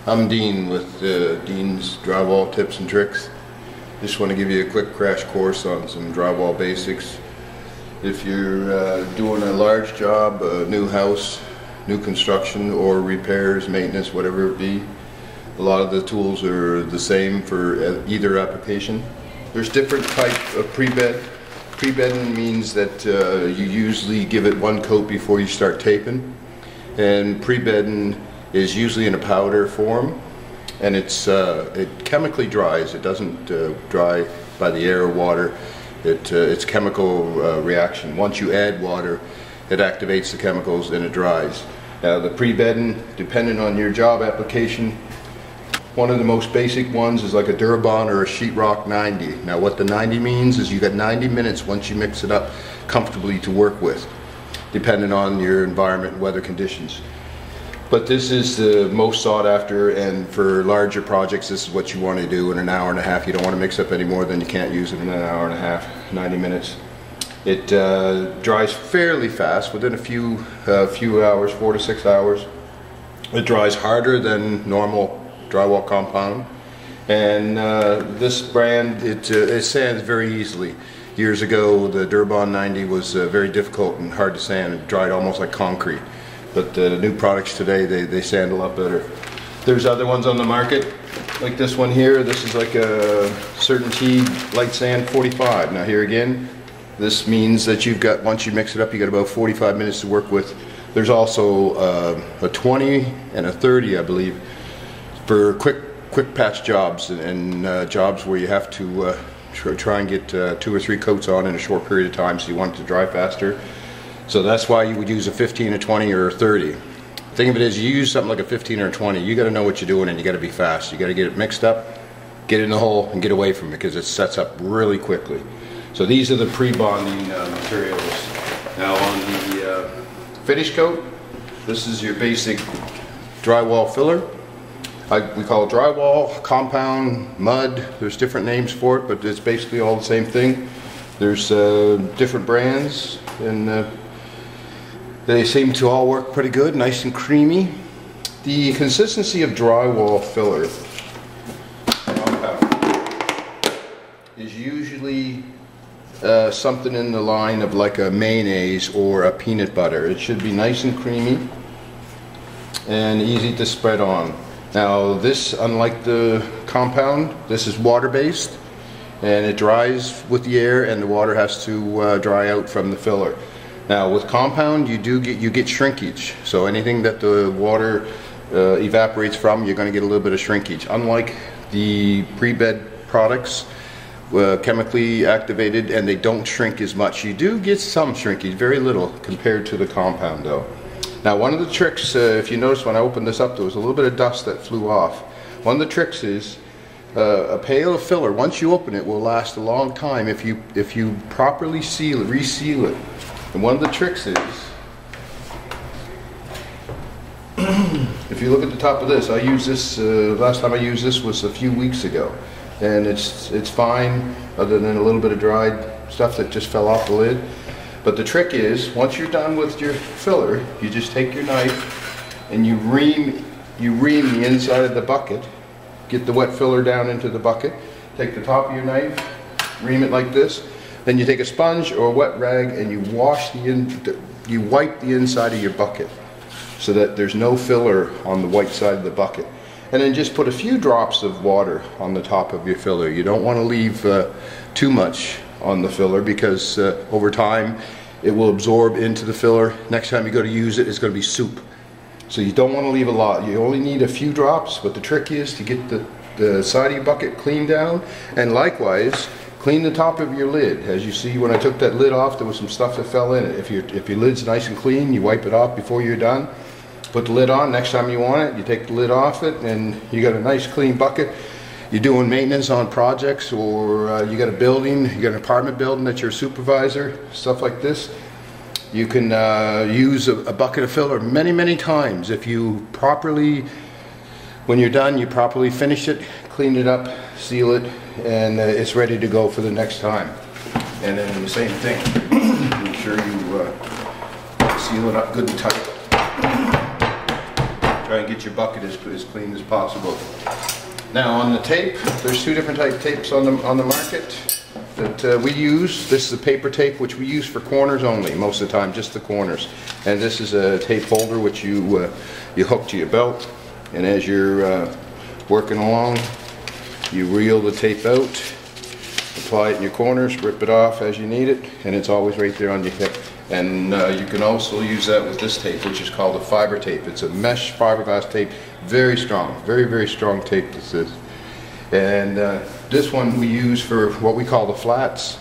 I'm Dean with Dean's Drywall Tips and Tricks. Just want to give you a quick crash course on some drywall basics. If you're doing a large job, a new house, new construction, or repairs, maintenance, whatever it be, a lot of the tools are the same for either application. There's different type of pre-bed. Pre-bedding means that you usually give it one coat before you start taping, and pre-bedding is usually in a powder form, and it chemically dries. It doesn't dry by the air or water. It's chemical reaction. Once you add water, it activates the chemicals and it dries. Now the pre-bedding, depending on your job application, one of the most basic ones is like a Drywall or a sheetrock 90. Now what the 90 means is you got 90 minutes once you mix it up comfortably to work with, depending on your environment and weather conditions. But this is the most sought after, and for larger projects this is what you want to do in an hour and a half. You don't want to mix up any more than you can't use it in an hour and a half, 90 minutes. It dries fairly fast, within a few hours, 4 to 6 hours. It dries harder than normal drywall compound, and this brand, it sands very easily. Years ago the Drywall 90 was very difficult and hard to sand. It dried almost like concrete. But the new products today, they sand a lot better. There's other ones on the market, like this one here. This is like a Certainty Light Sand 45. Now here again, this means that you've got, once you mix it up, you got about 45 minutes to work with. There's also a 20 and a 30, I believe, for quick patch jobs and jobs where you have to try and get 2 or 3 coats on in a short period of time, so you want it to dry faster. So that's why you would use a 15, a 20, or a 30. The thing of it is, you use something like a 15 or a 20, you got to know what you're doing and you got to be fast. You got to get it mixed up, get it in the hole, and get away from it because it sets up really quickly. So these are the pre-bonding materials. Now on the finish coat, this is your basic drywall filler. We call it drywall, compound, mud. There's different names for it, but it's basically all the same thing. There's different brands, and they seem to all work pretty good, nice and creamy. The consistency of drywall filler is usually something in the line of like a mayonnaise or a peanut butter. It should be nice and creamy and easy to spread on. Now this, unlike the compound, this is water-based, and it dries with the air, and the water has to dry out from the filler. Now with compound, you get shrinkage. So anything that the water evaporates from, you're going to get a little bit of shrinkage. Unlike the pre-bed products, chemically activated, and they don't shrink as much. You do get some shrinkage, very little compared to the compound though. Now one of the tricks, if you notice when I opened this up, there was a little bit of dust that flew off. One of the tricks is a pail of filler, once you open it, will last a long time if you properly reseal it. And one of the tricks is, if you look at the top of this, I used this, last time I used this was a few weeks ago, and it's fine other than a little bit of dried stuff that just fell off the lid. But the trick is, once you're done with your filler, you just take your knife and you ream the inside of the bucket. Get the wet filler down into the bucket. Take the top of your knife, ream it like this. Then you take a sponge or a wet rag and you wipe the inside of your bucket so that there's no filler on the white side of the bucket. And then just put a few drops of water on the top of your filler. You don't want to leave too much on the filler, because over time it will absorb into the filler. Next time you go to use it, it's going to be soup. So you don't want to leave a lot. You only need a few drops, but the trick is to get the side of your bucket cleaned down, and likewise clean the top of your lid. As you see, when I took that lid off, there was some stuff that fell in it. If your lid's nice and clean, you wipe it off before you're done. Put the lid on. Next time you want it, you take the lid off it, and you got a nice clean bucket. You're doing maintenance on projects, or you got a building, you got an apartment building that you're a supervisor, stuff like this. You can use a bucket of filler many times if you properly, when you're done, you properly finish it, clean it up, seal it, and it's ready to go for the next time. And then the same thing, make sure you seal it up good and tight. Try and get your bucket as clean as possible. Now on the tape, there's two different type tapes on the market that we use. This is the paper tape, which we use for corners only most of the time, just the corners. And this is a tape holder which you hook to your belt, and as you're working along, you reel the tape out, apply it in your corners, rip it off as you need it, and it's always right there on your hip. And you can also use that with this tape, which is called a fiber tape. It's a mesh fiberglass tape, very strong, very strong tape this is. And this one we use for what we call the flats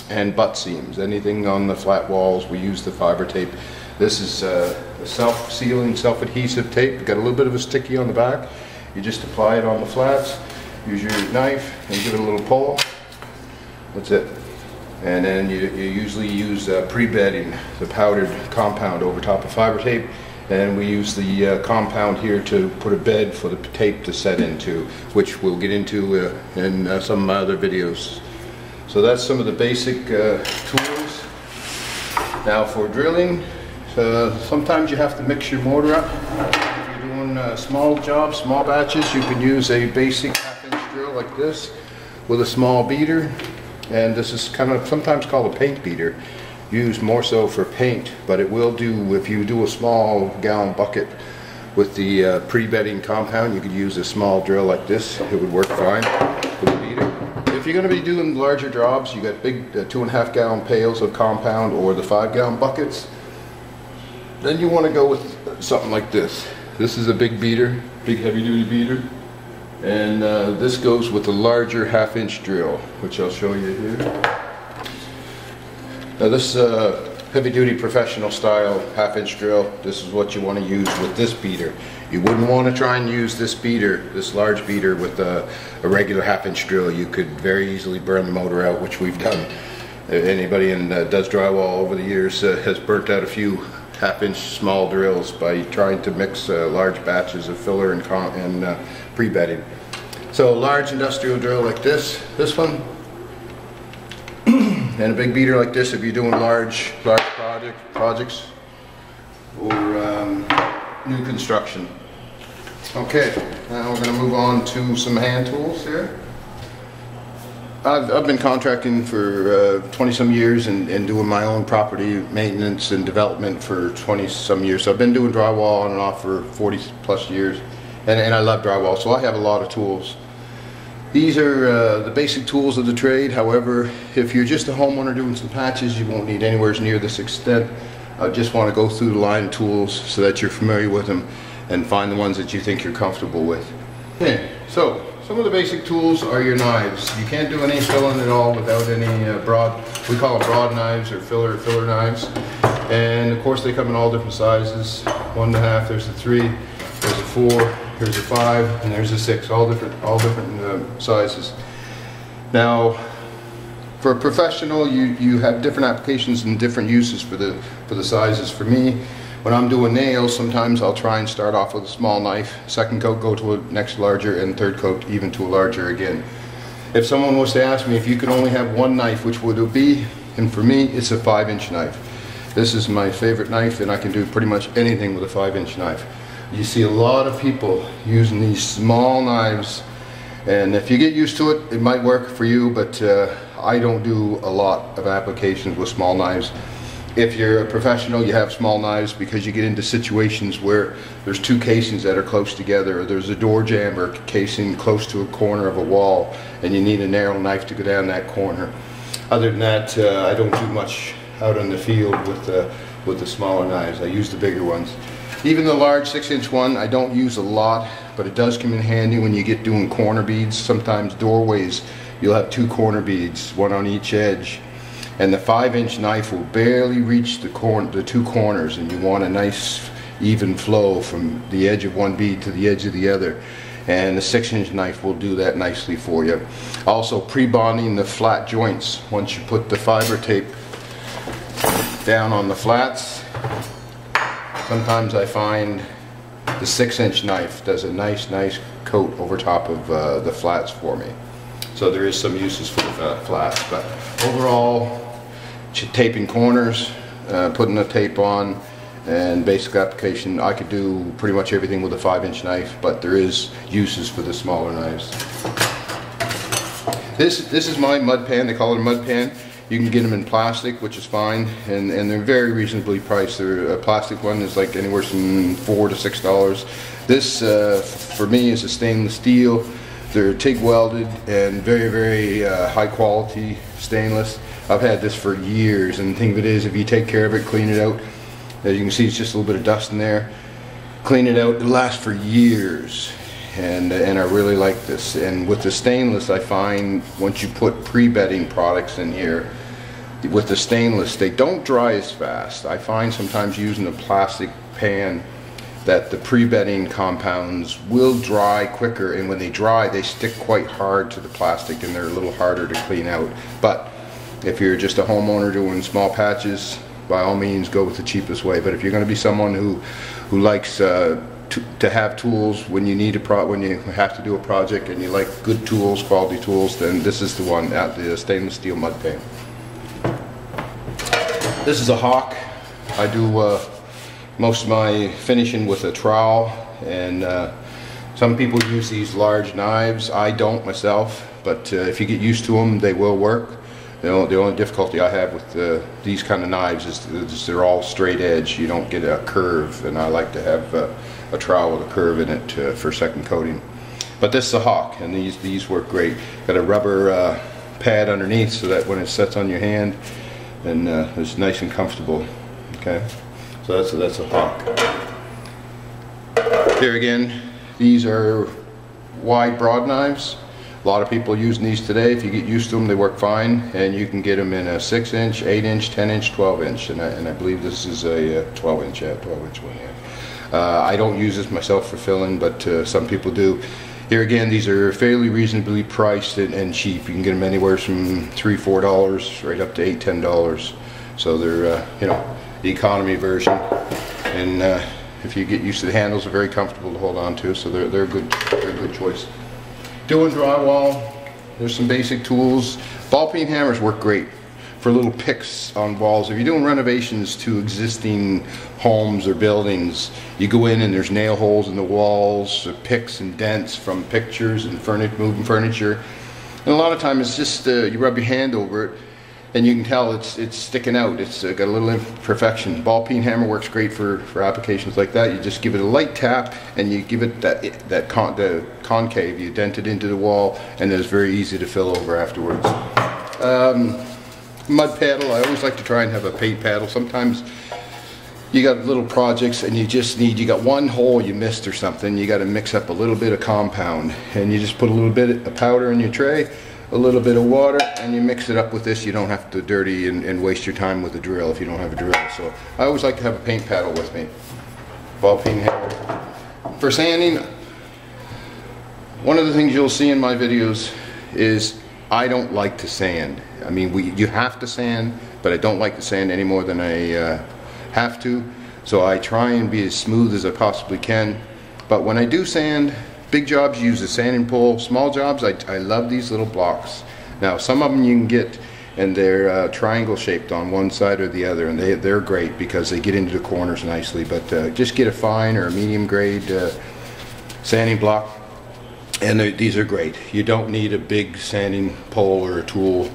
and butt seams. Anything on the flat walls, we use the fiber tape. This is a self-sealing, self-adhesive tape. Got a little bit of a sticky on the back. You just apply it on the flats, use your knife and give it a little pull. That's it. And then you usually use pre-bedding, the powdered compound over top of fiber tape, and we use the compound here to put a bed for the tape to set into, which we'll get into in some other videos. So that's some of the basic tools. Now for drilling, sometimes you have to mix your mortar up. If you're doing small jobs, small batches, you can use a basic half-inch drill like this with a small beater. And this is kind of sometimes called a paint beater, used more so for paint, but it will do if you do a small gallon bucket with the pre-bedding compound. You could use a small drill like this, it would work fine with a beater. If you're going to be doing larger jobs, you got big 2.5 gallon pails of compound or the 5 gallon buckets, then you want to go with something like this. This is a big beater, big heavy duty beater. And this goes with a larger half-inch drill, which I'll show you here. Now this heavy-duty professional style half-inch drill, this is what you want to use with this beater. You wouldn't want to try and use this beater, this large beater, with a regular half-inch drill. You could very easily burn the motor out, which we've done. Anybody that does drywall over the years has burnt out a few half-inch small drills by trying to mix large batches of filler and pre-bedding. So a large industrial drill like this one, and a big beater like this if you're doing large projects or new construction. Okay, now we're going to move on to some hand tools here. I've been contracting for 20-some years and doing my own property maintenance and development for 20-some years. So I've been doing drywall on and off for 40+ years, and I love drywall, so I have a lot of tools. These are the basic tools of the trade. However, if you're just a homeowner doing some patches, you won't need anywhere near this extent. I just want to go through the line of tools so that you're familiar with them and find the ones that you think you're comfortable with. Okay, so some of the basic tools are your knives. You can't do any filling at all without any we call them broad knives or filler knives. And of course they come in all different sizes. 1.5, there's a 3, there's a 4, there's a 5, and there's a 6, all different sizes. Now, for a professional, you have different applications and different uses for the sizes. For me, when I'm doing nails, sometimes I'll try and start off with a small knife, second coat go to a next larger, and third coat even to a larger again. If someone was to ask me if you could only have one knife, which would it be? And for me, it's a 5-inch knife. This is my favorite knife, and I can do pretty much anything with a 5-inch knife. You see a lot of people using these small knives, and if you get used to it, it might work for you, but I don't do a lot of applications with small knives. If you're a professional, you have small knives because you get into situations where there's two casings that are close together, or there's a door jamb or casing close to a corner of a wall, and you need a narrow knife to go down that corner. Other than that, I don't do much out in the field with the smaller knives. I use the bigger ones. Even the large 6-inch one, I don't use a lot, but it does come in handy when you get doing corner beads. Sometimes doorways, you'll have 2 corner beads, one on each edge. And the 5-inch knife will barely reach the 2 corners, and you want a nice even flow from the edge of one bead to the edge of the other. And the 6-inch knife will do that nicely for you. Also, pre-bonding the flat joints. Once you put the fiber tape down on the flats, sometimes I find the 6-inch knife does a nice coat over top of the flats for me. So there is some uses for the flats, but overall, taping corners, putting the tape on, And basic application, I could do pretty much everything with a 5-inch knife, but there is uses for the smaller knives. This is my mud pan. They call it a mud pan. You can get them in plastic, which is fine, and they're very reasonably priced. A plastic one is like anywhere from $4 to $6. This, for me, is a stainless steel. They're TIG welded and very, very high quality stainless. I've had this for years, and the thing of it is, if you take care of it, clean it out, as you can see, it's just a little bit of dust in there. Clean it out, it'll last for years. And I really like this. And with the stainless, I find once you put pre-bedding products in here, with the stainless, they don't dry as fast. I find sometimes using a plastic pan that the pre-bedding compounds will dry quicker, and when they dry, they stick quite hard to the plastic and they're a little harder to clean out. But if you're just a homeowner doing small patches, by all means go with the cheapest way. But if you're going to be someone who likes to have tools when you need when you have to do a project, and you like good tools, quality tools, then this is the one, the stainless steel mud pan. This is a Hawk. I do most of my finishing with a trowel, and some people use these large knives. I don't myself, but if you get used to them, they will work. The only difficulty I have with these kind of knives is they're all straight edge. You don't get a curve, and I like to have a trowel with a curve in it for second coating. But this is a Hawk, and these work great. Got a rubber pad underneath so that when it sets on your hand, and it's nice and comfortable. Okay, so that's a Hawk. Here again, these are wide broad knives. A lot of people are using these today. If you get used to them, they work fine, and you can get them in a 6-inch, 8-inch, 10-inch, 12-inch, and I believe this is a 12-inch, 12-inch one. Yeah. I don't use this myself for filling, but some people do. Here again, these are fairly reasonably priced and cheap. You can get them anywhere from $3, $4 right up to $8, $10. So they're you know, the economy version, and if you get used to the handles, they're very comfortable to hold on to. So they're a good choice. Doing drywall, there's some basic tools. Ball peen hammers work great for little picks on walls. If you're doing renovations to existing homes or buildings, you go in and there's nail holes in the walls, or picks and dents from pictures and moving furniture. And a lot of times it's just you rub your hand over it, and you can tell it's sticking out. It's got a little imperfection. Ball peen hammer works great for applications like that. You just give it a light tap, and you give it the concave. You dent it into the wall, and it's very easy to fill over afterwards. Mud paddle. I always like to try and have a paint paddle. Sometimes you got little projects, and you got one hole you missed or something. You got to mix up a little bit of compound, and you just put a little bit of powder in your tray, a little bit of water, and you mix it up with this. You don't have to dirty and waste your time with a drill if you don't have a drill. So I always like to have a paint paddle with me. Ball peen hammer. For sanding, one of the things you'll see in my videos is I don't like to sand. I mean, you have to sand, but I don't like to sand any more than I have to. So I try and be as smooth as I possibly can. But when I do sand, big jobs, use a sanding pole. Small jobs, I love these little blocks. Now, some of them you can get, and they're triangle shaped on one side or the other, and they're great because they get into the corners nicely. But just get a fine or a medium grade sanding block, and these are great. You don't need a big sanding pole or a tool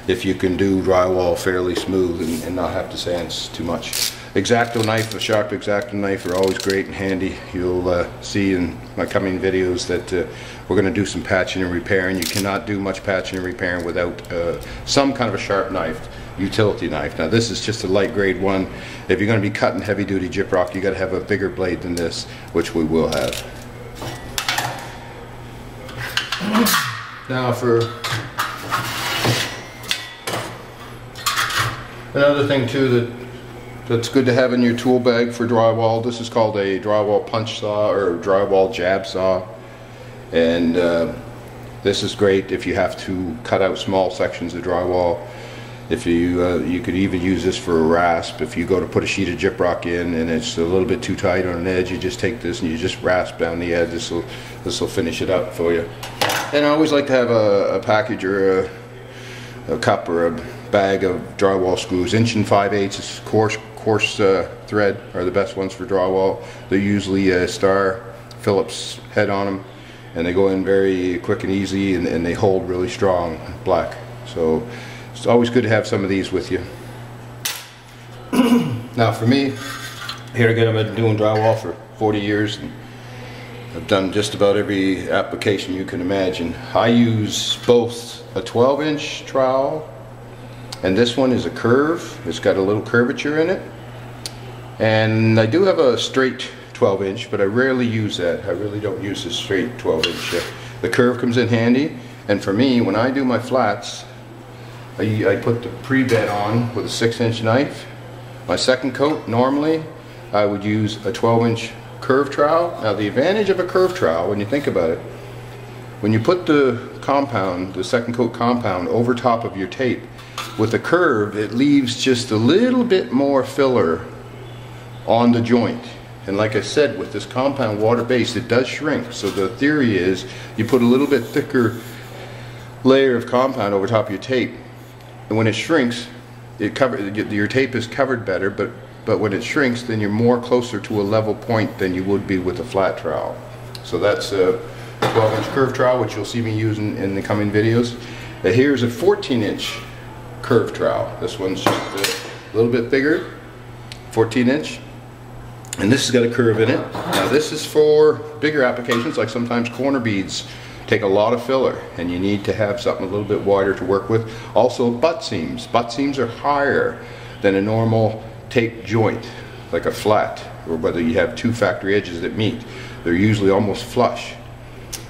if you can do drywall fairly smooth and not have to sand too much. Exacto knife, a sharp Exacto knife are always great and handy. You'll see in my coming videos that we're going to do some patching and repairing. You cannot do much patching and repairing without some kind of a sharp knife, utility knife. Now this is just a light grade one. If you're going to be cutting heavy duty gyprock, you got to have a bigger blade than this, which we will have. Now for another thing too that's good to have in your tool bag for drywall. This is called a drywall punch saw or drywall jab saw, and this is great if you have to cut out small sections of drywall. If you could even use this for a rasp. If you go to put a sheet of gyprock in and it's a little bit too tight on an edge, you just take this and you just rasp down the edge. This will finish it up for you. And I always like to have a package or a cup or a bag of drywall screws, 1 5/8 quarter coarse thread are the best ones for drywall. They're usually a Star Phillips head on them, and they go in very quick and easy, and they hold really strong black. So it's always good to have some of these with you. Now for me, here again, I've been doing drywall for 40 years, and I've done just about every application you can imagine. I use both a 12-inch trowel, and this one is a curve. It's got a little curvature in it. And I do have a straight 12-inch, but I rarely use that. I really don't use the straight 12-inch. The curve comes in handy, and for me, when I do my flats, I put the pre-bed on with a 6-inch knife. My second coat, normally, I would use a 12-inch curved trowel. Now the advantage of a curved trowel, when you think about it, when you put the compound, the second coat compound, over top of your tape, with the curve, it leaves just a little bit more filler on the joint. And like I said, with this compound water-based, it does shrink. So the theory is you put a little bit thicker layer of compound over top of your tape, and when it shrinks, your tape is covered better, but when it shrinks, then you're more closer to a level point than you would be with a flat trowel. So that's a 12-inch curved trowel, which you'll see me using in the coming videos. Here's a 14-inch curved trowel. This one's just a little bit bigger, 14-inch, and this has got a curve in it. Now this is for bigger applications, like sometimes corner beads take a lot of filler, and you need to have something a little bit wider to work with. Also butt seams. Butt seams are higher than a normal tape joint, like a flat, or whether you have two factory edges that meet. They're usually almost flush.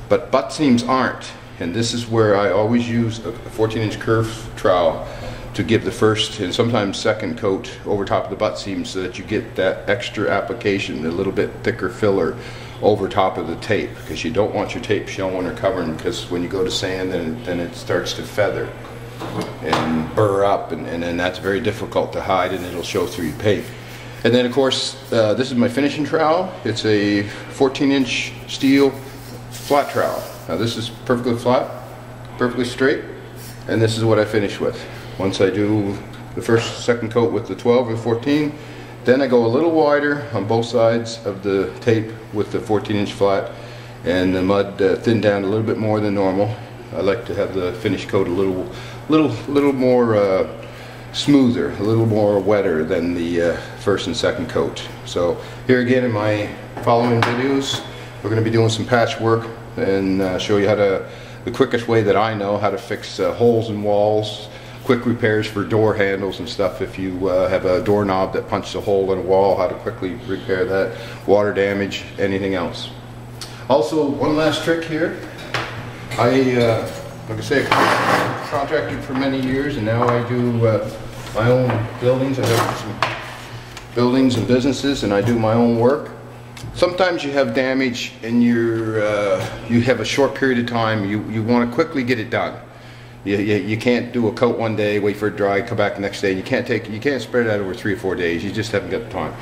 But butt seams aren't, and this is where I always use a 14-inch curved trowel to give the first and sometimes second coat over top of the butt seam, so that you get that extra application, a little bit thicker filler over top of the tape, because you don't want your tape showing or covering, because when you go to sand, then it starts to feather and burr up, and then that's very difficult to hide, and it'll show through your tape. And then of course, this is my finishing trowel. It's a 14-inch steel flat trowel. Now this is perfectly flat, perfectly straight, and this is what I finish with. Once I do the first, second coat with the 12 and 14, then I go a little wider on both sides of the tape with the 14-inch flat, and the mud thinned down a little bit more than normal. I like to have the finish coat a little more smoother, a little more wetter than the first and second coat. So here again in my following videos, we're going to be doing some patchwork and show you how to, the quickest way that I know how to fix holes in walls, quick repairs for door handles and stuff. If you have a doorknob that punched a hole in a wall, how to quickly repair that, water damage, anything else. Also, one last trick here. Like I say, I contracted for many years, and now I do my own buildings. I have some buildings and businesses, and I do my own work. Sometimes you have damage, and you have a short period of time. You want to quickly get it done. You can't do a coat one day, wait for it to dry, come back the next day. You can't spread it out over 3 or 4 days. You just haven't got the time.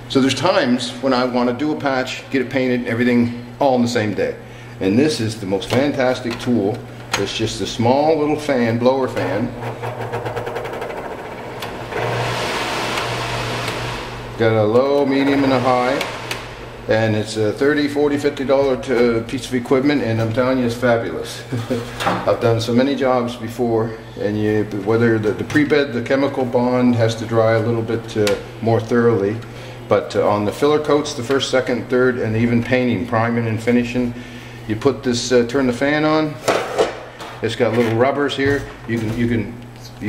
So there's times when I want to do a patch, get it painted, everything all in the same day. And this is the most fantastic tool. It's just a small little fan, blower fan. Got a low, medium, and a high. And it's a $30, $40, $50 piece of equipment, and I'm telling you, it's fabulous. I've done so many jobs before, and whether the pre-bed, the chemical bond has to dry a little bit more thoroughly, but on the filler coats, the first, second, third, and even painting, priming, and finishing, you put this, turn the fan on. It's got little rubbers here. You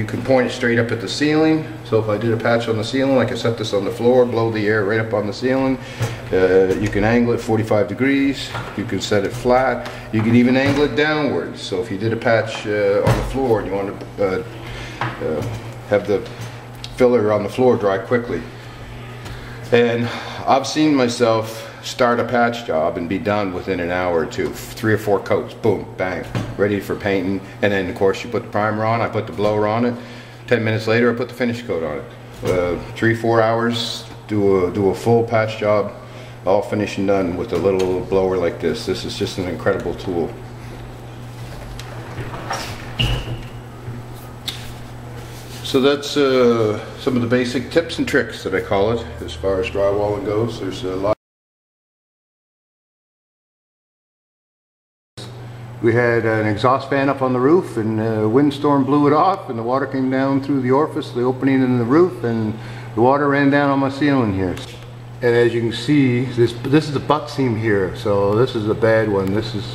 can point it straight up at the ceiling. So if I did a patch on the ceiling, I can set this on the floor, blow the air right up on the ceiling. You can angle it 45 degrees. You can set it flat. You can even angle it downwards. So if you did a patch on the floor and you want to have the filler on the floor dry quickly. And I've seen myself start a patch job and be done within an hour or two. 3 or 4 coats, boom, bang, ready for painting. And then of course you put the primer on, I put the blower on it. 10 minutes later I put the finish coat on it. 3 or 4 hours, do a full patch job, all finished and done with a little blower like this. This is just an incredible tool. So that's some of the basic tips and tricks that I call it as far as drywalling goes. There's a lot. We had an exhaust fan up on the roof, and a windstorm blew it off, and the water came down through the orifice, the opening in the roof, and the water ran down on my ceiling here. And as you can see, this is a butt seam here, so this is a bad one. This is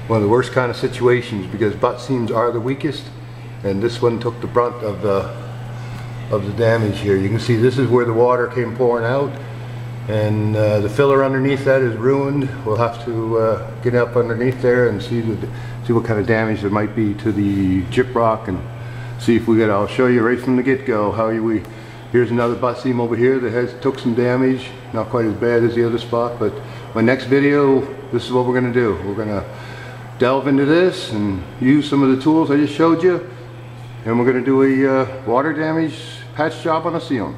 one of the worst kind of situations because butt seams are the weakest, and this one took the brunt of the damage here. You can see this is where the water came pouring out, and the filler underneath that is ruined. We'll have to get up underneath there and see what kind of damage there might be to the gyprock, and see if we get. I'll show you right from the get-go how here's another butt seam over here that took some damage. Not quite as bad as the other spot, but my next video, this is what we're going to do. We're going to delve into this and use some of the tools I just showed you, and we're going to do a water damage patch job on a ceiling.